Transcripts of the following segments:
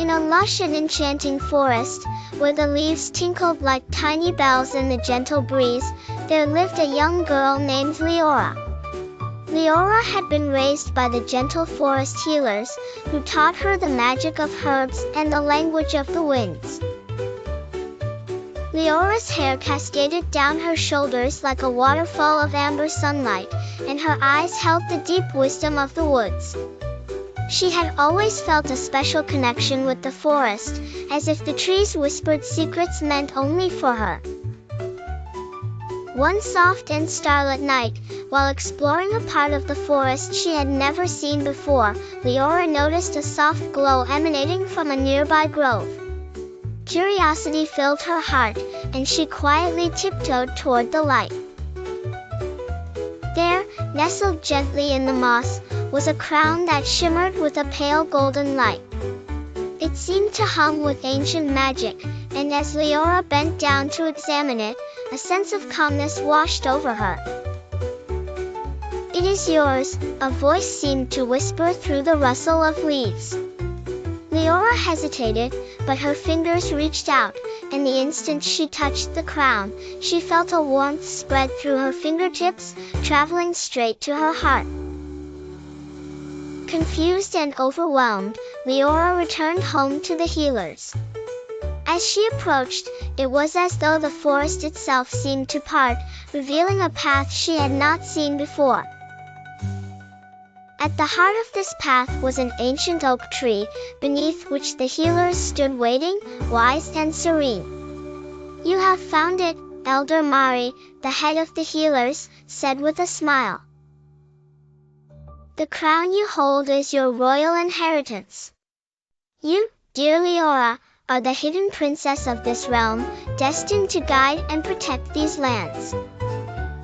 In a lush and enchanting forest, where the leaves tinkled like tiny bells in the gentle breeze, there lived a young girl named Liora. Liora had been raised by the gentle forest healers, who taught her the magic of herbs and the language of the winds. Leora's hair cascaded down her shoulders like a waterfall of amber sunlight, and her eyes held the deep wisdom of the woods. She had always felt a special connection with the forest, as if the trees whispered secrets meant only for her. One soft and starlit night, while exploring a part of the forest she had never seen before, Liora noticed a soft glow emanating from a nearby grove. Curiosity filled her heart, and she quietly tiptoed toward the light. There, nestled gently in the moss, was a crown that shimmered with a pale golden light. It seemed to hum with ancient magic, and as Liora bent down to examine it, a sense of calmness washed over her. "It is yours," a voice seemed to whisper through the rustle of leaves. Liora hesitated, but her fingers reached out, and the instant she touched the crown, she felt a warmth spread through her fingertips, traveling straight to her heart. Confused and overwhelmed, Liora returned home to the healers. As she approached, it was as though the forest itself seemed to part, revealing a path she had not seen before. At the heart of this path was an ancient oak tree, beneath which the healers stood waiting, wise and serene. "You have found it," Elder Mari, the head of the healers, said with a smile. "The crown you hold is your royal inheritance. You, dear Liora, are the hidden princess of this realm, destined to guide and protect these lands."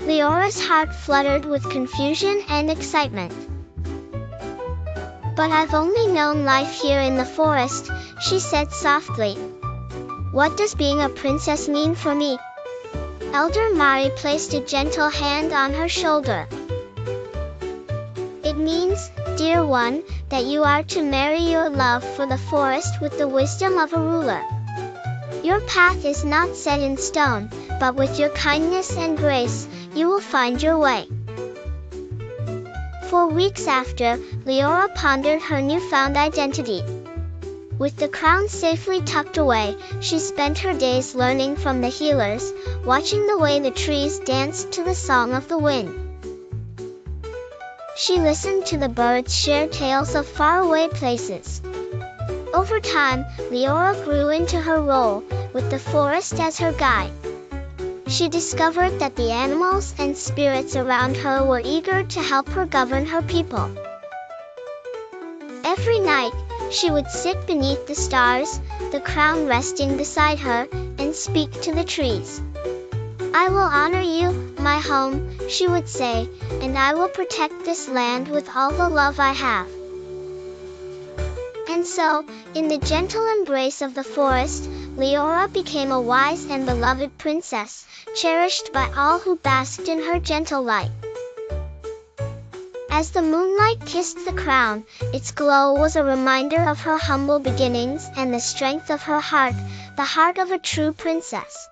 Leora's heart fluttered with confusion and excitement. "But I've only known life here in the forest," she said softly. "What does being a princess mean for me?" Elder Mari placed a gentle hand on her shoulder. "It means, dear one, that you are to marry your love for the forest with the wisdom of a ruler. Your path is not set in stone, but with your kindness and grace, you will find your way." For weeks after, Liora pondered her newfound identity. With the crown safely tucked away, she spent her days learning from the healers, watching the way the trees danced to the song of the wind. She listened to the birds share tales of faraway places. Over time, Liora grew into her role, with the forest as her guide. She discovered that the animals and spirits around her were eager to help her govern her people. Every night, she would sit beneath the stars, the crown resting beside her, and speak to the trees. "I will honor you, my home," she would say, "and I will protect this land with all the love I have." And so, in the gentle embrace of the forest, Liora became a wise and beloved princess, cherished by all who basked in her gentle light. As the moonlight kissed the crown, its glow was a reminder of her humble beginnings and the strength of her heart, the heart of a true princess.